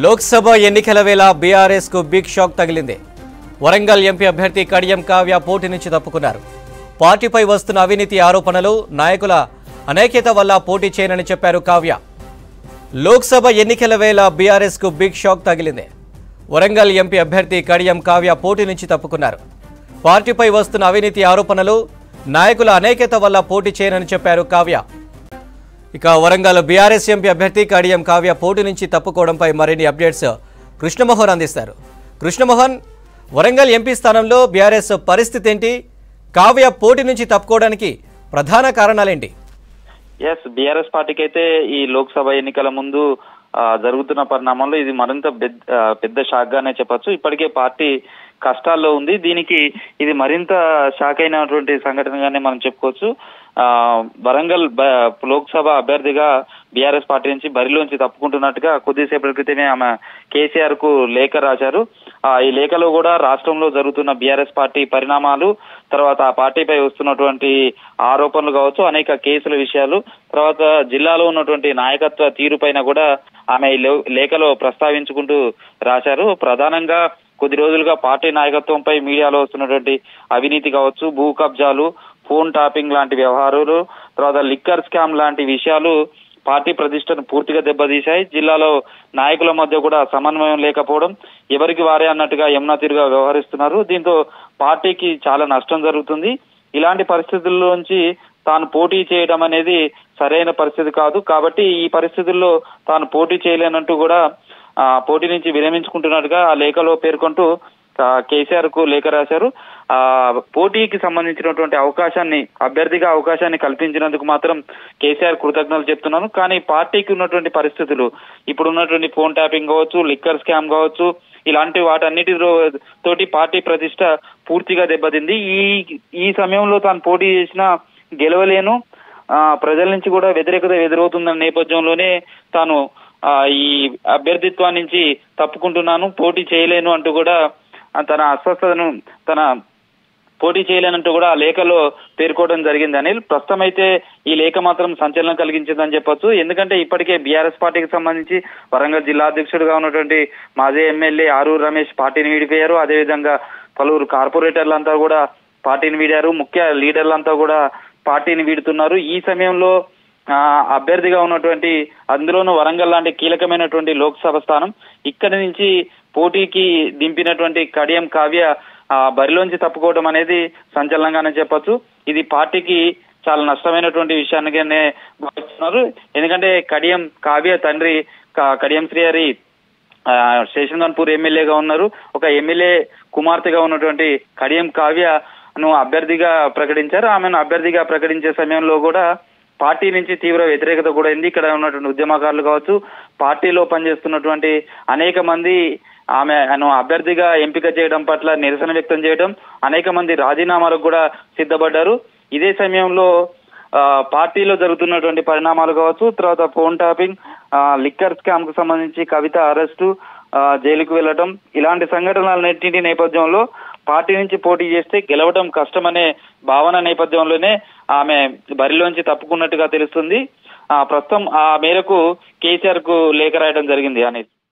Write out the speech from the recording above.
లోక్సభ ఎన్నికల వేళ బీఆర్ఎస్ కు బిగ్ షాక్ తగిలింది. వరంగల్ ఎంపీ అభ్యర్థి కడియం కావ్య పోటీ నుంచి తప్పుకున్నారు. పార్టీపై వస్తున్న అవినీతి ఆరోపణలు, నాయకుల అనేకత వల్ల పోటీ చేయనని చెప్పారు కావ్య. లోక్సభ ఎన్నికల వేళ బీఆర్ఎస్ కు బిగ్ షాక్ తగిలింది. వరంగల్ ఎంపీ అభ్యర్థి కడియం కావ్య పోటీ నుంచి తప్పుకున్నారు. పార్టీపై వస్తున్న అవినీతి ఆరోపణలు, నాయకుల అనేకత వల్ల పోటీ చేయనని చెప్పారు కావ్య. ఇక వరంగల్ బీఆర్ఎస్ ఎంపీ అభ్యర్థి కడియం కావ్య పోటీ నుంచి తప్పుకోవడంపై మరిన్ని అప్డేట్స్ కృష్ణమోహన్ అందిస్తారు. కృష్ణమోహన్, వరంగల్ ఎంపీ స్థానంలో బీఆర్ఎస్ పరిస్థితి ఏంటి? కావ్య పోటీ నుంచి తప్పుకోవడానికి ప్రధాన కారణాలేంటి? బీఆర్ఎస్ పార్టీకి అయితే ఈ లోక్సభ ఎన్నికల ముందు జరుగుతున్న పరిణామంలో ఇది మరింత పెద్ద షాక్ గానే చెప్పొచ్చు. ఇప్పటికే పార్టీ కష్టాల్లో ఉంది. దీనికి ఇది మరింత షాక్ అయినటువంటి సంఘటనగానే మనం చెప్పుకోవచ్చు. వరంగల్ లోక్సభ అభ్యర్థిగా బీఆర్ఎస్ పార్టీ నుంచి బరిలోంచి తప్పుకుంటున్నట్టుగా కొద్దిసేపటి క్రితమే ఆమె కేసీఆర్ కు లేఖ రాశారు. ఈ లేఖలో కూడా రాష్ట్రంలో జరుగుతున్న బీఆర్ఎస్ పార్టీ పరిణామాలు, తర్వాత ఆ పార్టీపై వస్తున్నటువంటి ఆరోపణలు కావచ్చు, అనేక కేసుల విషయాలు, తర్వాత జిల్లాలో ఉన్నటువంటి నాయకత్వ తీరుపైన కూడా ఆమె లేఖలో ప్రస్తావించుకుంటూ రాశారు. ప్రధానంగా కొద్ది రోజులుగా పార్టీ నాయకత్వంపై మీడియాలో వస్తున్నటువంటి అవినీతి కావచ్చు, భూ కబ్జాలు, ఫోన్ టాపింగ్ లాంటి వ్యవహారాలు, తర్వాత లిక్కర్ స్కామ్ లాంటి విషయాలు పార్టీ ప్రతిష్టను పూర్తిగా దెబ్బతీశాయి. జిల్లాలో నాయకుల మధ్య కూడా సమన్వయం లేకపోవడం, ఎవరికి వారే అన్నట్టుగా యమునా తీరుగా వ్యవహరిస్తున్నారు. దీంతో పార్టీకి చాలా నష్టం జరుగుతుంది. ఇలాంటి పరిస్థితుల్లోంచి తాను పోటీ చేయడం అనేది సరైన పరిస్థితి కాదు. కాబట్టి ఈ పరిస్థితుల్లో తాను పోటీ చేయలేనంటూ కూడా పోటీ నుంచి విరమించుకుంటున్నట్టుగా ఆ లేఖలో పేర్కొంటూ కేసీఆర్ కు లేఖ రాశారు. పోటీకి సంబంధించినటువంటి అభ్యర్థిగా అవకాశాన్ని కల్పించినందుకు మాత్రం కేసీఆర్ కృతజ్ఞతలు చెప్తున్నాను. కానీ పార్టీకి ఉన్నటువంటి పరిస్థితులు, ఇప్పుడు ఉన్నటువంటి ఫోన్ ట్యాపింగ్ కావచ్చు, లిక్కర్ స్కామ్ కావచ్చు, ఇలాంటి వాటన్నిటితోటి పార్టీ ప్రతిష్ట పూర్తిగా దెబ్బతింది. ఈ సమయంలో తాను పోటీ చేసినా గెలవలేను, ప్రజల నుంచి కూడా వ్యతిరేకత ఎదురవుతుందన్న నేపథ్యంలోనే తాను ఈ అభ్యర్థిత్వం నుంచి తప్పుకుంటున్నాను, పోటీ చేయలేను అంటూ కూడా తన అస్వస్థతను పోటీ చేయలేనంటూ కూడా ఆ లేఖలో పేర్కోవడం జరిగింది. అనిల్, ప్రస్తుతం అయితే ఈ లేఖ మాత్రం సంచలనం కలిగించిందని చెప్పొచ్చు. ఎందుకంటే ఇప్పటికే బీఆర్ఎస్ పార్టీకి సంబంధించి వరంగల్ జిల్లా అధ్యక్షుడిగా ఉన్నటువంటి మాజీ ఎమ్మెల్యే ఆరూరు రమేష్ పార్టీని వీడిపోయారు. అదేవిధంగా పలువురు కార్పొరేటర్లంతా కూడా పార్టీని వీడారు. ముఖ్య లీడర్లంతా కూడా పార్టీని వీడుతున్నారు. ఈ సమయంలో అభ్యర్థిగా ఉన్నటువంటి, అందులోనూ వరంగల్ లాంటి కీలకమైనటువంటి లోక్సభ స్థానం, ఇక్కడి నుంచి పోటీకి దింపినటువంటి కడియం కావ్య బరిలోంచి తప్పుకోవడం అనేది సంచలనంగానే చెప్పొచ్చు. ఇది పార్టీకి చాలా నష్టమైనటువంటి విషయాన్నిగానే భావిస్తున్నారు. ఎందుకంటే కడియం కావ్య తండ్రి కడియం శ్రీహరి శేషంగన్పూర్ ఎమ్మెల్యేగా ఉన్నారు. ఒక ఎమ్మెల్యే కుమార్తెగా ఉన్నటువంటి కడియం కావ్యను అభ్యర్థిగా ప్రకటించారు. ఆమెను అభ్యర్థిగా ప్రకటించే సమయంలో కూడా పార్టీ నుంచి తీవ్ర వ్యతిరేకత కూడా ఉంది. ఇక్కడ ఉన్నటువంటి ఉద్యమకారులు కావచ్చు, పార్టీలో పనిచేస్తున్నటువంటి అనేక మంది ఆమెను అభ్యర్థిగా ఎంపిక చేయడం పట్ల నిరసన వ్యక్తం చేయడం, అనేక మంది రాజీనామాలకు కూడా సిద్ధపడ్డారు. ఇదే సమయంలో పార్టీలో జరుగుతున్నటువంటి పరిణామాలు కావచ్చు, తర్వాత ఫోన్ టాపింగ్, లిక్కర్ స్కామ్ కు సంబంధించి కవిత అరెస్టు, జైలుకు వెళ్లడం, ఇలాంటి సంఘటనలన్నింటి నేపథ్యంలో పార్టీ నుంచి పోటీ చేస్తే గెలవడం కష్టమనే భావన నేపథ్యంలోనే ఆమె బరిలోంచి తప్పుకున్నట్టుగా తెలుస్తుంది. ప్రస్తుతం ఆ మేరకు కేసీఆర్ కు లేఖ రాయడం జరిగింది. అనేది